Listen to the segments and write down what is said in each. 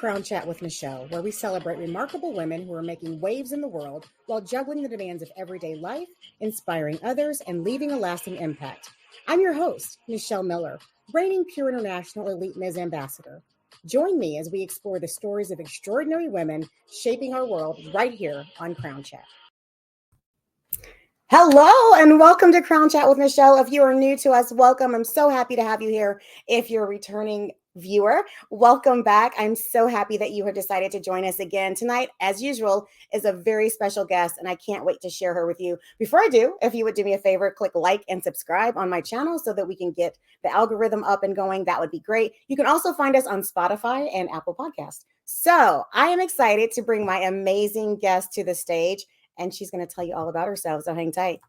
Crown Chat with Nichelle, where we celebrate remarkable women who are making waves in the world while juggling the demands of everyday life, inspiring others, and leaving a lasting impact. I'm your host, Nichelle Miller, reigning Pure International Elite Ms. Ambassador. Join me as we explore the stories of extraordinary women shaping our world right here on Crown Chat. Hello and welcome to Crown Chat with Nichelle. If you are new to us, welcome. I'm so happy to have you here. If you're a returning viewer, welcome back. I'm so happy that you have decided to join us again. Tonight, as usual, is a very special guest, and I can't wait to share her with you. Before I do, if you would do me a favor, click like and subscribe on my channel so that we can get the algorithm up and going. That would be great. You can also find us on Spotify and Apple Podcasts. So I am excited to bring my amazing guest to the stage, and she's going to tell you all about herself. So hang tight.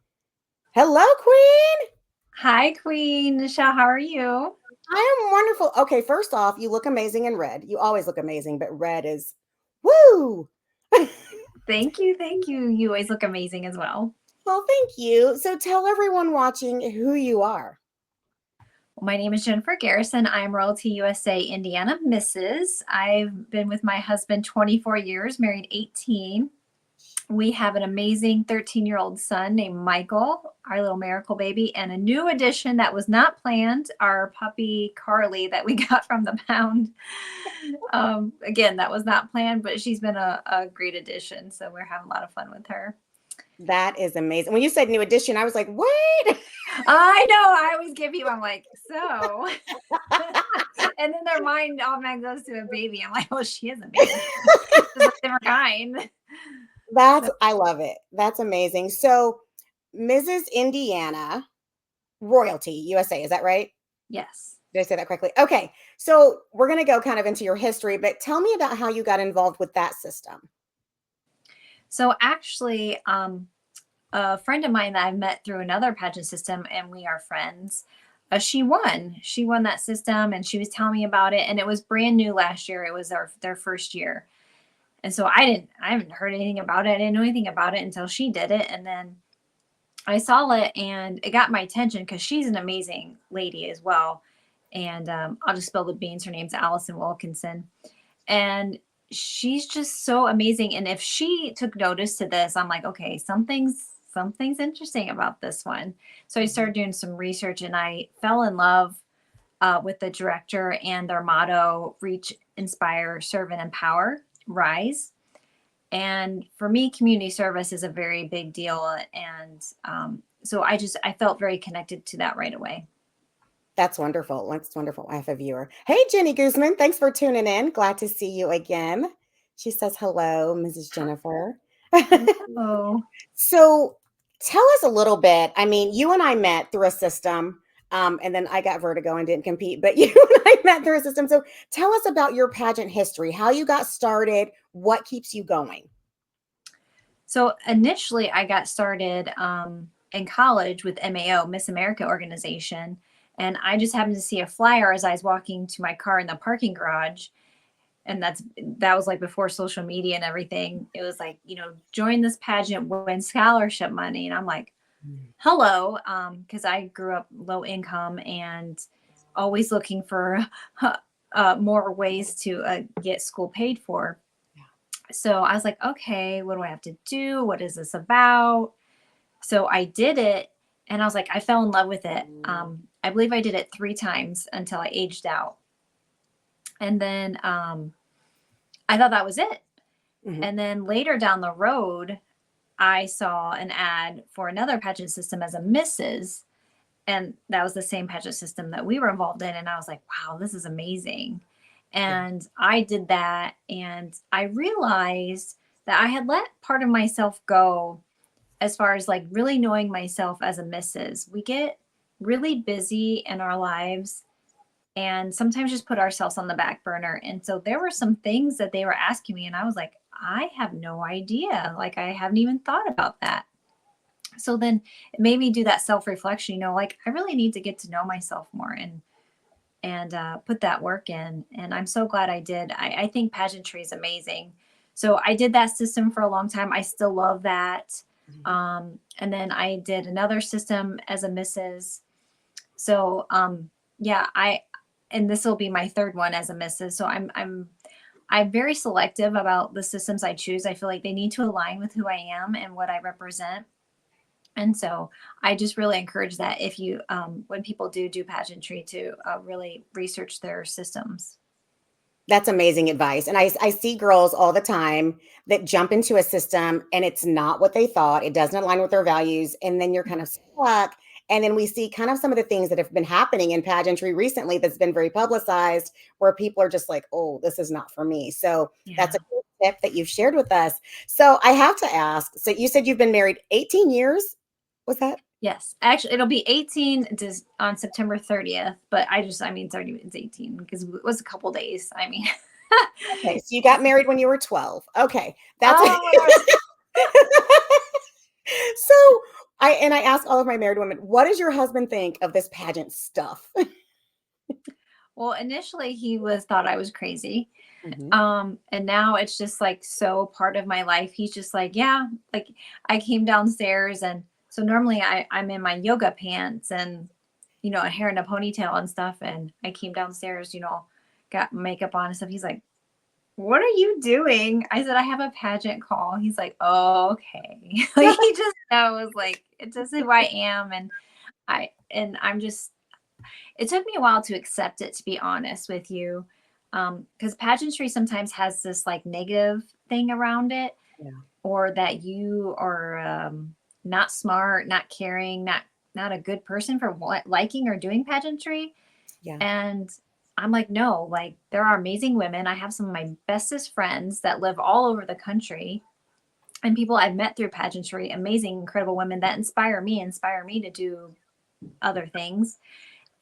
Hello, Queen. Hi, Queen. Nichelle, how are you? I am wonderful. Okay, first off, you look amazing in red. You always look amazing, but red is woo. Thank you. Thank you. You always look amazing as well. Well, thank you. So tell everyone watching who you are. Well, my name is Jennifer Garrison. I'm Royalty USA Indiana Mrs. I've been with my husband 24 years, married 18. We have an amazing 13-year-old son named Michael, our little miracle baby, and a new addition that was not planned, our puppy Carly that we got from the pound. Again, that was not planned, but she's been a great addition. So we're having a lot of fun with her. That is amazing. When you said new addition, I was like, wait. I know. I always give people, I'm like, so. And then their mind automatically goes to a baby. I'm like, well, she is a baby. She's a different kind. I love it. That's amazing. So, Mrs. Indiana Royalty USA, is that right? Yes. Did I say that correctly? Okay. So, we're going to go kind of into your history, but tell me about how you got involved with that system. So, actually, a friend of mine that I've met through another pageant system, and we are friends, she won that system, and she was telling me about it, and it was brand new last year. It was their first year. And so I haven't heard anything about it. I didn't know anything about it until she did it. And then I saw it and it got my attention because she's an amazing lady as well. And I'll just spill the beans. Her name's Allison Wilkinson. And she's just so amazing. And if she took notice to this, I'm like, okay, something's interesting about this one. So I started doing some research and I fell in love with the director and their motto, reach, inspire, serve, and empower. Rise. And for me, community service is a very big deal. And so I felt very connected to that right away. That's wonderful. That's wonderful. I have a viewer. Hey, Jenny Guzman. Thanks for tuning in. Glad to see you again. She says, hello, Mrs. Jennifer. Hello. So tell us a little bit. I mean, you and I met through a system. And then I got vertigo and didn't compete, but you and I met through a system. So tell us about your pageant history, how you got started, what keeps you going. So initially I got started in college with MAO, Miss America organization. And I just happened to see a flyer as I was walking to my car in the parking garage. And that was like before social media and everything. It was like, join this pageant, win scholarship money. And I'm like, hello, because I grew up low income and always looking for more ways to get school paid for. Yeah. So I was like, okay, what do I have to do? What is this about? So I did it and I was like, I fell in love with it. I believe I did it 3 times until I aged out. And then I thought that was it. Mm-hmm. And then later down the road, I saw an ad for another pageant system as a Mrs. And that was the same pageant system that we were involved in. And I was like, wow, this is amazing. And I did that. And I realized that I had let part of myself go as far as like really knowing myself as a Mrs. We get really busy in our lives and sometimes just put ourselves on the back burner. And so there were some things that they were asking me and I was like, I have no idea. Like I haven't even thought about that. So then it made me do that self-reflection, like I really need to get to know myself more and put that work in. And I'm so glad I did. I think pageantry is amazing. So I did that system for a long time. I still love that. And then I did another system as a Mrs. So and this will be my 3rd one as a Mrs. So I'm I'm very selective about the systems I choose. I feel like they need to align with who I am and what I represent. And so I just really encourage that if you, when people do pageantry, to really research their systems. That's amazing advice. And I see girls all the time that jump into a system and it's not what they thought. It doesn't align with their values. And then you're kind of stuck. And then we see kind of some of the things that have been happening in pageantry recently that's been very publicized, where people are just like, oh, this is not for me. So Yeah. that's a good tip that you've shared with us. So I have to ask, so you said you've been married 18 years. Was that? Yes, actually, it'll be 18 on September 30th, but I mean, 30 is 18 because it was a couple days. I mean, Okay, so you got married when you were 12. Okay, that's oh, so I ask all of my married women, what does your husband think of this pageant stuff? well, initially he thought I was crazy. Mhm. And now it's just like so part of my life. He's just like, yeah, like I came downstairs, and so normally I'm in my yoga pants and, a hair in a ponytail and stuff. And I came downstairs, got makeup on and stuff. He's like, what are you doing? I said, I have a pageant call. He's like, oh, okay. Like he just knows, like, it's just who I am. I'm just, it took me a while to accept it, to be honest with you. Because pageantry sometimes has this like negative thing around it, Yeah, or that you are not smart, not caring, not a good person for liking or doing pageantry. yeah, And I'm like, no, like there are amazing women. I have some of my bestest friends that live all over the country, and people I've met through pageantry, amazing, incredible women that inspire me to do other things.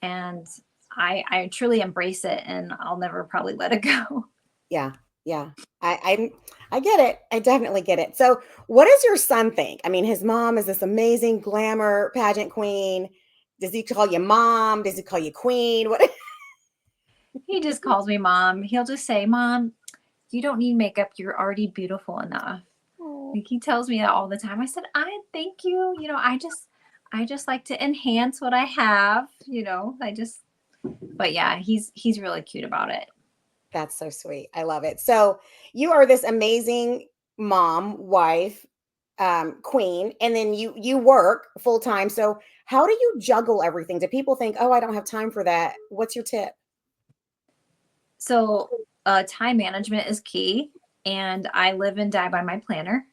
And I truly embrace it, and I'll never probably let it go. yeah, yeah. I get it. I definitely get it. So, what does your son think? I mean, his mom is this amazing glamour pageant queen. Does he call you mom? Does he call you queen? What? He just calls me mom. He'll just say, Mom, you don't need makeup. You're already beautiful enough. Oh, Like he tells me that all the time. I said, I thank you. I just like to enhance what I have, but yeah, he's really cute about it. that's so sweet. I love it. So, you are this amazing mom, wife, queen, and then you work full time. So, how do you juggle everything? Do people think, "Oh, I don't have time for that"? What's your tip? So time management is key, and I live and die by my planner.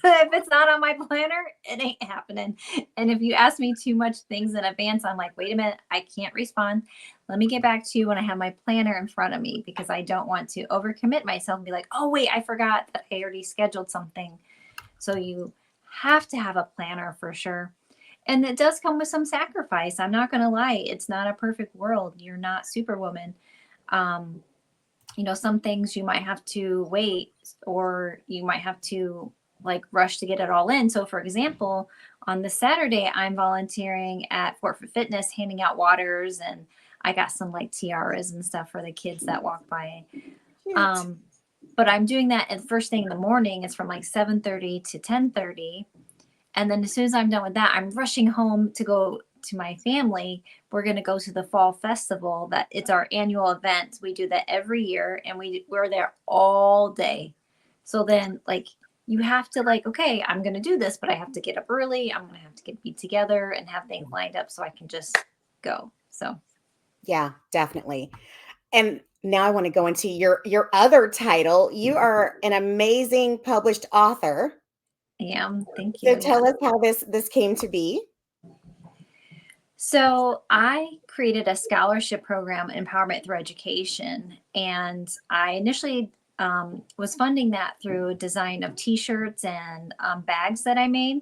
If it's not on my planner, it ain't happening. And if you ask me too much things in advance, I'm like, wait a minute, I can't respond. Let me get back to you when I have my planner in front of me, because I don't want to overcommit myself and be like, oh, wait, I forgot that I already scheduled something. So you have to have a planner for sure. And it does come with some sacrifice. I'm not going to lie. It's not a perfect world. You're not Superwoman. Um, some things you might have to wait, or you might have to like rush to get it all in. So, for example, on this Saturday, I'm volunteering at Fort Fitness, handing out waters, and I got some like tiaras and stuff for the kids that walk by. Cute. Um, but I'm doing that at first thing in the morning. It's from like 7:30 to 10:30, and then as soon as I'm done with that, I'm rushing home to go to my family. We're going to go to the fall festival. That it's our annual event. We do that every year, and we're there all day. So then like you have to like, okay, I'm going to do this, but I have to get up early. I'm going to have to be together and have things lined up so I can just go. So Yeah, definitely. And now I want to go into your other title. You are an amazing published author. yeah, thank So you. Yeah. tell us how this came to be. So I created a scholarship program, Empowerment Through Education, and I initially was funding that through design of T-shirts and bags that I made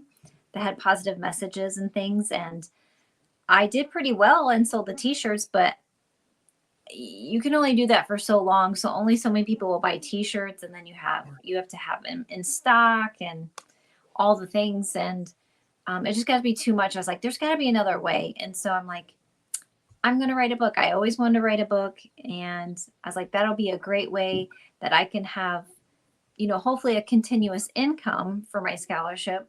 that had positive messages and things. And I did pretty well and sold the T-shirts, but you can only do that for so long. So only so many people will buy T-shirts, and then you have to have them in stock and all the things. And it just got to be too much. I was like, there's got to be another way. And so I'm like, I'm going to write a book. I always wanted to write a book. And I was like, that'll be a great way that I can have, hopefully a continuous income for my scholarship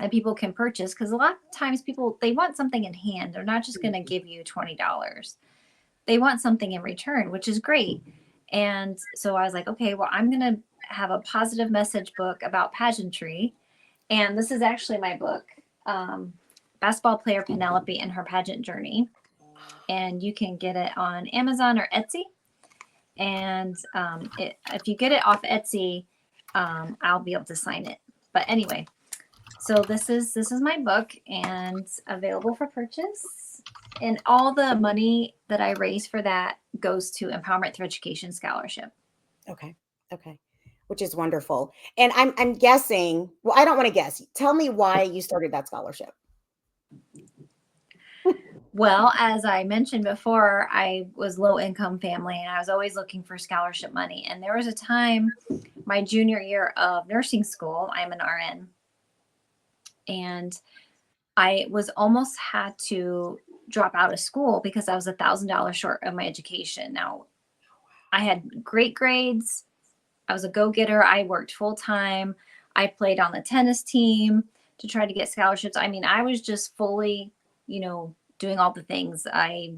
and people can purchase. Because a lot of times people, they want something in hand. They're not just going to give you $20. They want something in return, which is great. And so I was like, okay, well, I'm going to have a positive message book about pageantry. And this is actually my book, Basketball Player Penelope and Her Pageant Journey. And you can get it on Amazon or Etsy. And if you get it off Etsy, I'll be able to sign it. But anyway, so this is my book and available for purchase. And all the money that I raise for that goes to Empowerment Through Education Scholarship. Okay. Okay. Which is wonderful. And I'm guessing, well, I don't want to guess. Tell me why you started that scholarship. Well, as I mentioned before, I was low income family and I was always looking for scholarship money. And there was a time my junior year of nursing school, I'm an RN, and I was almost had to drop out of school because I was $1,000 short of my education. Now, I had great grades. I was a go-getter. I worked full time. I played on the tennis team to try to get scholarships. I mean, I was just fully, doing all the things. I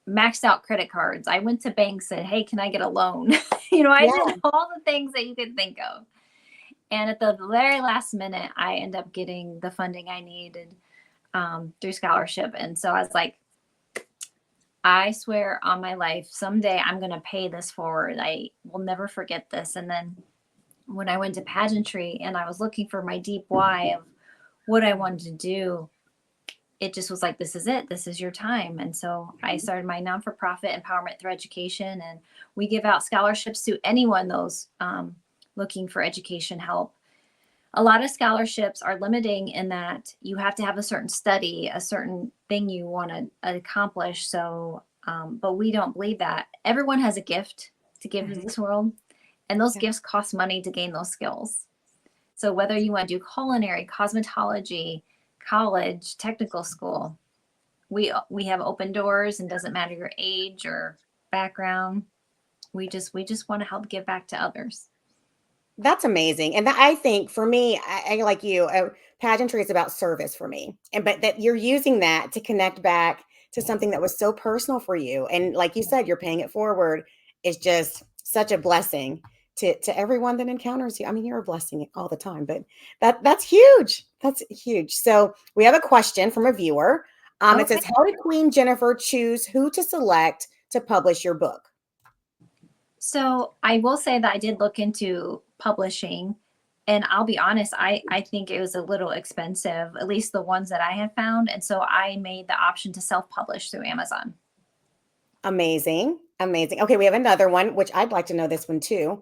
maxed out credit cards. I went to banks, said, "Hey, can I get a loan?" I Yeah. did all the things that you could think of. And at the very last minute, I ended up getting the funding I needed through scholarship. And so I was like, I swear on my life, someday I'm going to pay this forward. I will never forget this. And then when I went to pageantry and I was looking for my deep why of what I wanted to do, it just was like, this is it. This is your time. And so I started my non-for-profit Empowerment Through Education, and we give out scholarships to anyone those looking for education help. A lot of scholarships are limiting in that you have to have a certain study, a certain thing you want to accomplish. So, but we don't believe that. Everyone has a gift to give to this world, and those gifts cost money to gain those skills. So whether you want to do culinary, cosmetology, college, technical school, we have open doors, and doesn't matter your age or background. We just want to help give back to others. That's amazing. And I think for me, I like you, pageantry is about service for me. But that you're using that to connect back to something that was so personal for you. And like you said, you're paying it forward is just such a blessing to everyone that encounters you. I mean, you're a blessing all the time, but that's huge. That's huge. So we have a question from a viewer. It says, how did Queen Jennifer choose who to select to publish your book? So I will say that I did look into publishing, and I'll be honest, I think it was a little expensive, at least the ones that I have found. And so I made the option to self-publish through Amazon. Amazing. Amazing. Okay, we have another one, which I'd like to know this one too.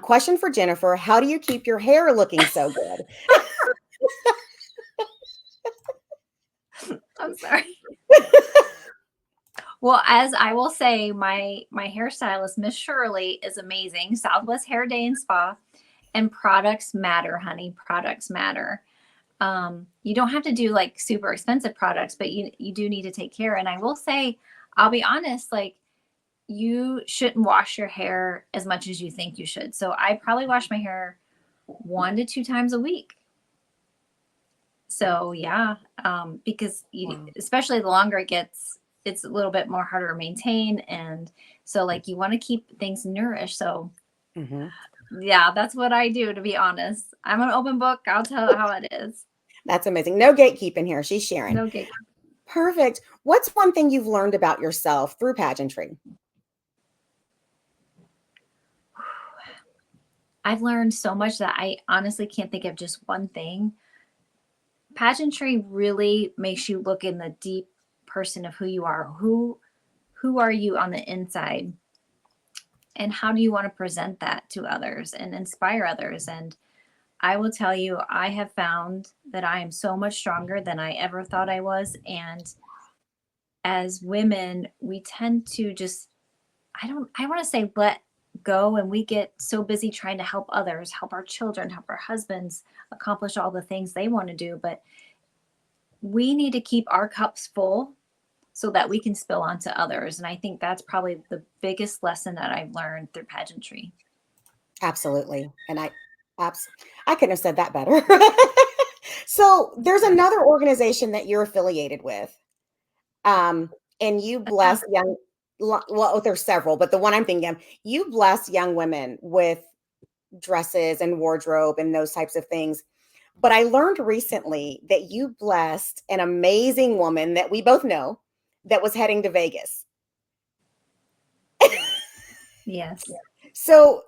Question for Jennifer. How do you keep your hair looking so good? I'm sorry. Well, as I will say, my hairstylist, Miss Shirley, is amazing. Southwest Hair Day and Spa. And products matter, honey. Products matter. You don't have to do like super expensive products, but you do need to take care. And I will say, I'll be honest, like, you shouldn't wash your hair as much as you think you should. So I probably wash my hair 1 to 2 times a week. So yeah, because especially the longer it gets, it's a little bit more harder to maintain. And so like you want to keep things nourished. So yeah, that's what I do, to be honest. I'm an open book. I'll tell how it is. That's amazing. No gatekeeping here. She's sharing. No gatekeeping. Perfect. What's one thing you've learned about yourself through pageantry? I've learned so much that I honestly can't think of just one thing. Pageantry really makes you look in the deep person of who you are. Who are you on the inside? And how do you want to present that to others and inspire others? And I will tell you, I have found that I am so much stronger than I ever thought I was. And as women, we tend to just, I want to say let go, and we get so busy trying to help others, help our children, help our husbands accomplish all the things they want to do. But we need to keep our cups full so that we can spill onto others. And I think that's probably the biggest lesson that I've learned through pageantry. Absolutely. And I couldn't have said that better. So there's another organization that you're affiliated with. And you bless well, there's several, but the one I'm thinking of, you bless young women with dresses and wardrobe and those types of things. But I learned recently that you blessed an amazing woman that we both know that was heading to Vegas. Yes. So,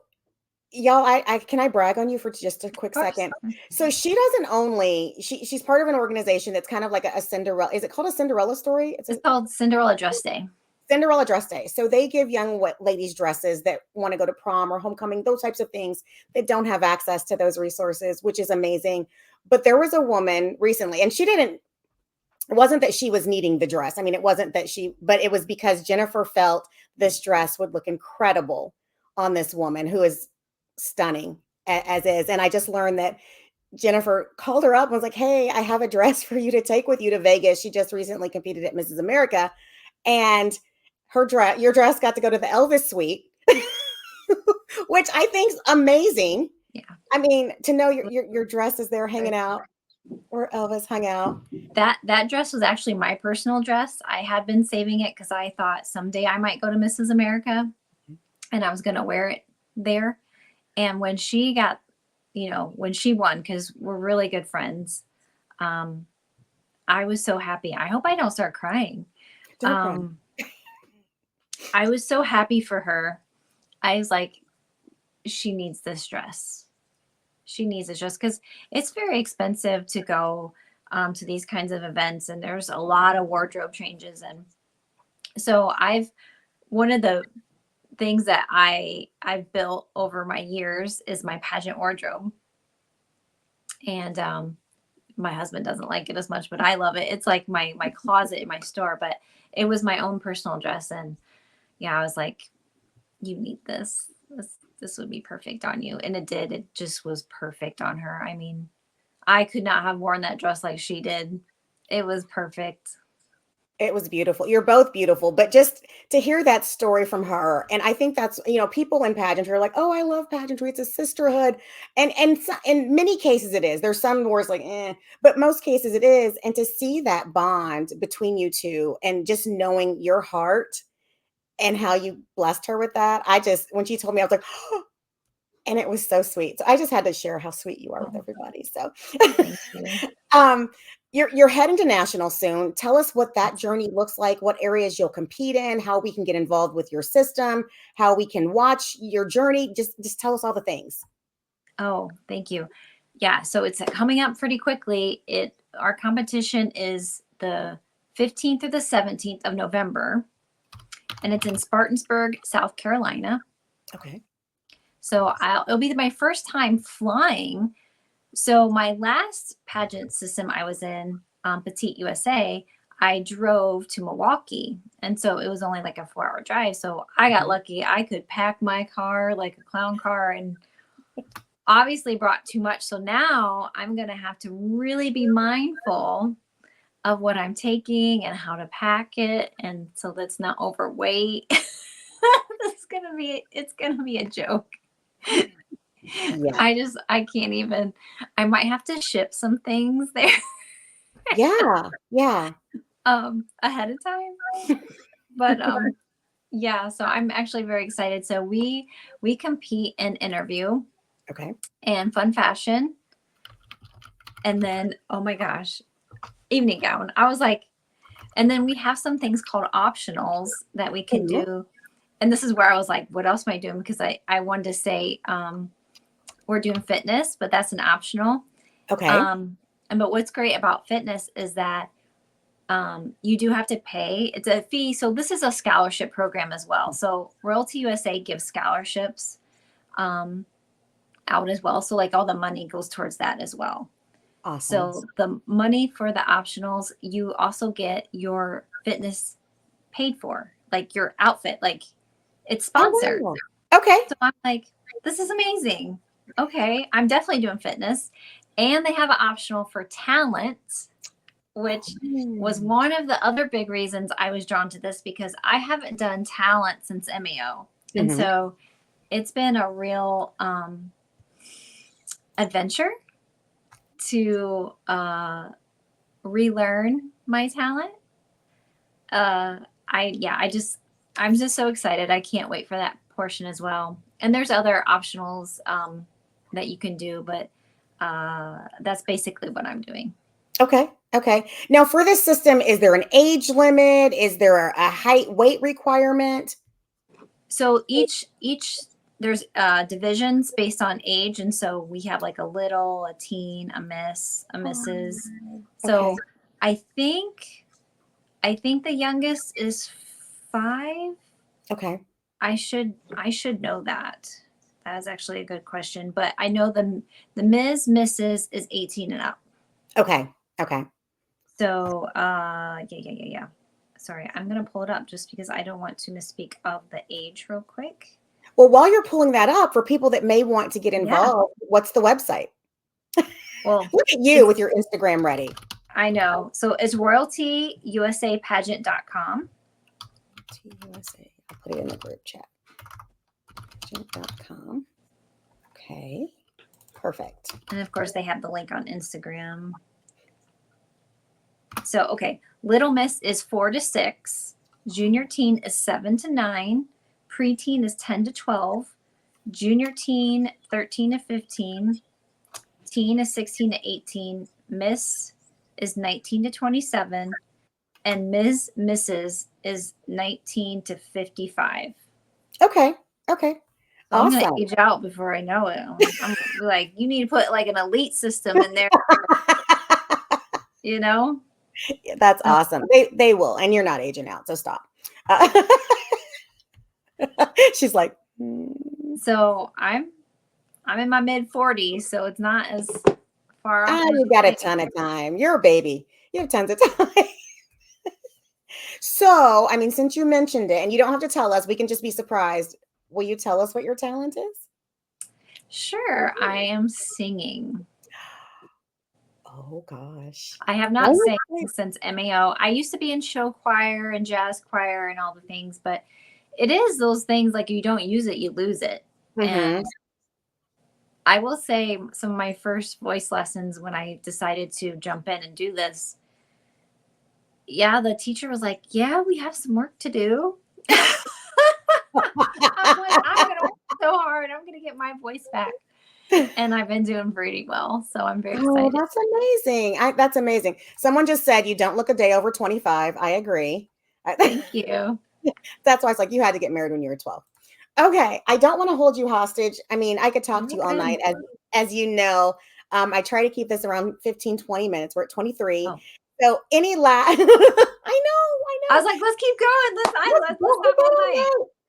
y'all, I can I brag on you for just a quick Of course. second? So she doesn't only she's part of an organization that's kind of like a Cinderella. Is it called a Cinderella story? It's a It's called Cinderella Dress Day. Cinderella dress day. So they give young ladies dresses that want to go to prom or homecoming, those types of things that don't have access to those resources, which is amazing. But there was a woman recently, and she didn't, it wasn't that she was needing the dress. I mean, it wasn't that she, but it was because Jennifer felt this dress would look incredible on this woman who is stunning as is. And I just learned that Jennifer called her up and was like, "Hey, I have a dress for you to take with you to Vegas." She just recently competed at Mrs. America, and your dress got to go to the Elvis suite, which I think's amazing. Yeah. I mean, to know your dress is there hanging out where Elvis hung out. That dress was actually my personal dress. I had been saving it because I thought someday I might go to Mrs. America and I was going to wear it there. And when she got, when she won, because we're really good friends, I was so happy. I hope I don't start crying. I was so happy for her. I was like, she needs this dress. She needs this dress because it's very expensive to go to these kinds of events, and there's a lot of wardrobe changes. And so one of the things that I've built over my years is my pageant wardrobe. And my husband doesn't like it as much, but I love it. It's like my closet in my store, but it was my own personal dress. And yeah, I was like, you need this. This would be perfect on you. And it did. It just was perfect on her. I mean, I could not have worn that dress like she did. It was perfect. It was beautiful. You're both beautiful, but just to hear that story from her, and I think that's, people in pageantry are like, "Oh, I love pageantry. It's a sisterhood," and in many cases it is. There's some where it's like, but most cases it is. And to see that bond between you two, and just knowing your heart and how you blessed her with that, when she told me, I was like, oh, and it was so sweet. So I just had to share how sweet you are with everybody. So, Thank you. You're heading to national soon. Tell us what that journey looks like, what areas you'll compete in, how we can get involved with your system, how we can watch your journey. Just tell us all the things. Oh, thank you. Yeah, so it's coming up pretty quickly. Our competition is the 15th through the 17th of November, and it's in Spartanburg, South Carolina. Okay. So it'll be my first time flying. So my last pageant system I was in, Petite USA, I drove to Milwaukee. And so it was only like a 4-hour drive. So I got lucky. I could pack my car like a clown car, and obviously brought too much. So now I'm going to have to really be mindful of what I'm taking and how to pack it. And so that's not overweight. It's going to be a joke. Yeah. I can't even, I might have to ship some things there. Yeah. Ahead of time. But yeah, so I'm actually very excited. So we compete in interview. Okay. And fun fashion. And then, oh my gosh, evening gown. I was like, and then we have some things called optionals that we can do. And this is where I was like, what else am I doing? Because I wanted to say, we're doing fitness, but that's an optional. Okay. But what's great about fitness is that you do have to pay. It's a fee. So this is a scholarship program as well. So Royalty USA gives scholarships out as well. So like all the money goes towards that as well. Awesome. So the money for the optionals, you also get your fitness paid for, like your outfit, like it's sponsored. Oh, wow. Okay. So I'm like, this is amazing. Okay, I'm definitely doing fitness. And they have an optional for talent, which was one of the other big reasons I was drawn to this, because I haven't done talent since MEO. And so it's been a real adventure to relearn my talent. I I'm just so excited. I can't wait for that portion as well. And there's other optionals that you can do, but that's basically what I'm doing. Okay. Okay. Now, for this system, is there an age limit? Is there a height weight requirement? So each there's divisions based on age, and so we have like a little, a teen, a miss, a missus. Okay. So I think I think the youngest is 5. Okay. I should know that. That is actually a good question, but I know the Ms. Mrs. is 18 and up. Okay. Okay. So yeah. Sorry, I'm gonna pull it up just because I don't want to misspeak of the age real quick. Well, while you're pulling that up, for people that may want to get Yeah. involved, what's the website? Well, Look at you with your Instagram ready. I know. So it's royaltyusapageant.com. USA. I'll put it in the group chat. Pageant.com. Okay. Perfect. And of course, they have the link on Instagram. So, okay. Little Miss is 4 to 6. Junior teen is 7 to 9. Preteen is 10 to 12. Junior teen, 13 to 15. Teen is 16 to 18. Miss is 19 to 27. And Mrs. is 19 to 55. Okay. Okay. So I'm Awesome. gonna age out before I know it. I'm like, you need to put like an elite system in there, you know? That's awesome. They will, and you're not aging out, so stop. She's like, So I'm in my mid 40s, so it's not as far off. you got a ton of time. You're a baby. You have tons of time. So, I mean, since you mentioned it, and you don't have to tell us, we can just be surprised. Will you tell us what your talent is? Sure, I am singing. Oh gosh. I have not sang since MAO. I used to be in show choir and jazz choir and all the things, but it is those things like you don't use it, you lose it. And I will say some of my first voice lessons when I decided to jump in and do this, yeah, the teacher was like, yeah, we have some work to do. I'm like, I'm going to work so hard. I'm going to get my voice back. And I've been doing pretty well. So I'm very excited. Oh, that's amazing. That's amazing. Someone just said you don't look a day over 25. I agree. Thank you. That's why it's like you had to get married when you were 12. Okay. I don't want to hold you hostage. I mean, I could talk to you all night. As you know, I try to keep this around 15, 20 minutes. We're at 23. Oh. So any last, I know. I was like, let's keep going. Let's have all night.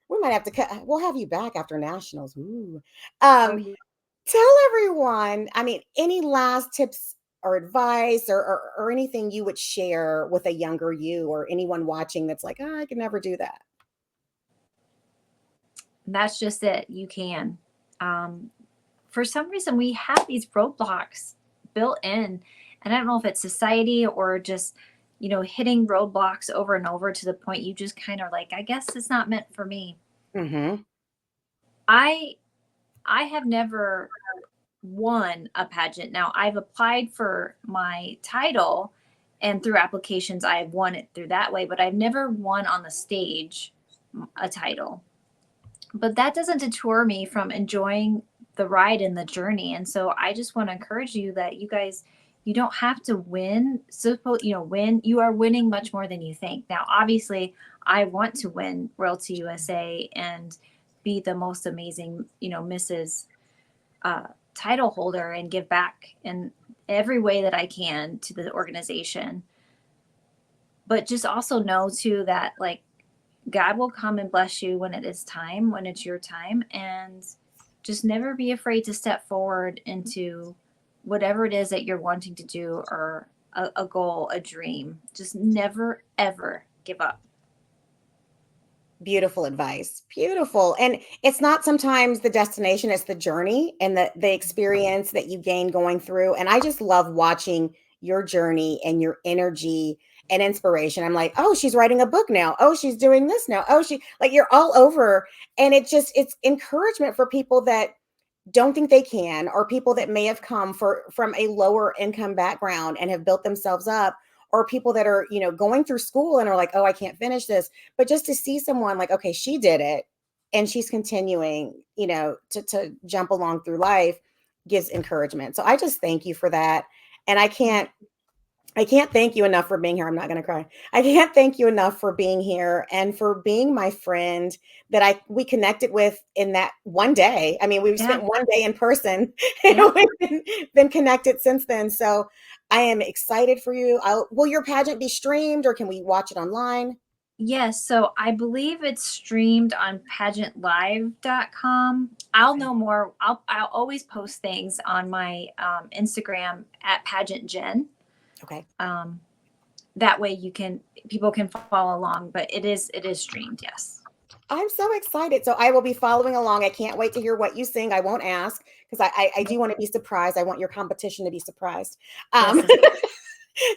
We might have to cut. We'll have you back after nationals. Ooh. Oh, yeah. Tell everyone, I mean, any last tips or advice or anything you would share with a younger you or anyone watching that's like, I could never do that. That's just it. You can. For some reason, we have these roadblocks built in. And I don't know if it's society or just, hitting roadblocks over and over to the point you just kind of like, I guess it's not meant for me. Mm-hmm. I have never won a pageant. Now, I've applied for my title, and through applications, I've won it through that way, but I've never won on the stage a title. But that doesn't deter me from enjoying the ride and the journey. And so I just want to encourage you that you guys, you don't have to win. Win. You are winning much more than you think. Now, obviously, I want to win Royalty USA and be the most amazing, Mrs. Title holder and give back in every way that I can to the organization. But just also know too that like God will come and bless you when it is time, when it's your time, and just never be afraid to step forward into whatever it is that you're wanting to do or a goal, a dream. Just never, ever give up. Beautiful advice. Beautiful. And it's not sometimes the destination, it's the journey and the experience that you gain going through. And I just love watching your journey and your energy and inspiration. I'm like, oh, she's writing a book now. Oh, she's doing this now. Oh, you're all over. And it's encouragement for people that don't think they can, or people that may have come from a lower income background and have built themselves up, or people that are, going through school and are like, oh, I can't finish this. But just to see someone like, okay, she did it and she's continuing, to jump along through life gives encouragement. So I just thank you for that. And I can't thank you enough for being here. I'm not going to cry. I can't thank you enough for being here and for being my friend that we connected with in that one day. I mean, we've Yeah. spent one day in person Yeah. and we've been connected since then. So I am excited for you. Will your pageant be streamed or can we watch it online? Yes, so I believe it's streamed on pageantlive.com. I'll know more. I'll always post things on my Instagram at pageantjen. Okay. That way people can follow along, but it is streamed, yes. I'm so excited. So I will be following along. I can't wait to hear what you sing. I won't ask because I do want to be surprised. I want your competition to be surprised. Yes.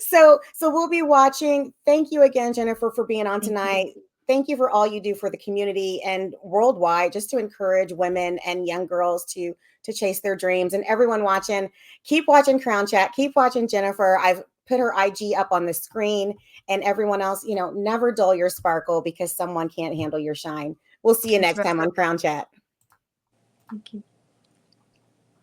So we'll be watching. Thank you again, Jennifer, for being on Thank you. tonight. Thank you for all you do for the community and worldwide, just to encourage women and young girls to chase their dreams. And everyone watching, keep watching Crown Chat, keep watching Jennifer. I've put her IG up on the screen, and everyone else, never dull your sparkle because someone can't handle your shine. We'll see you That's next right. time on Crown Chat. Thank you.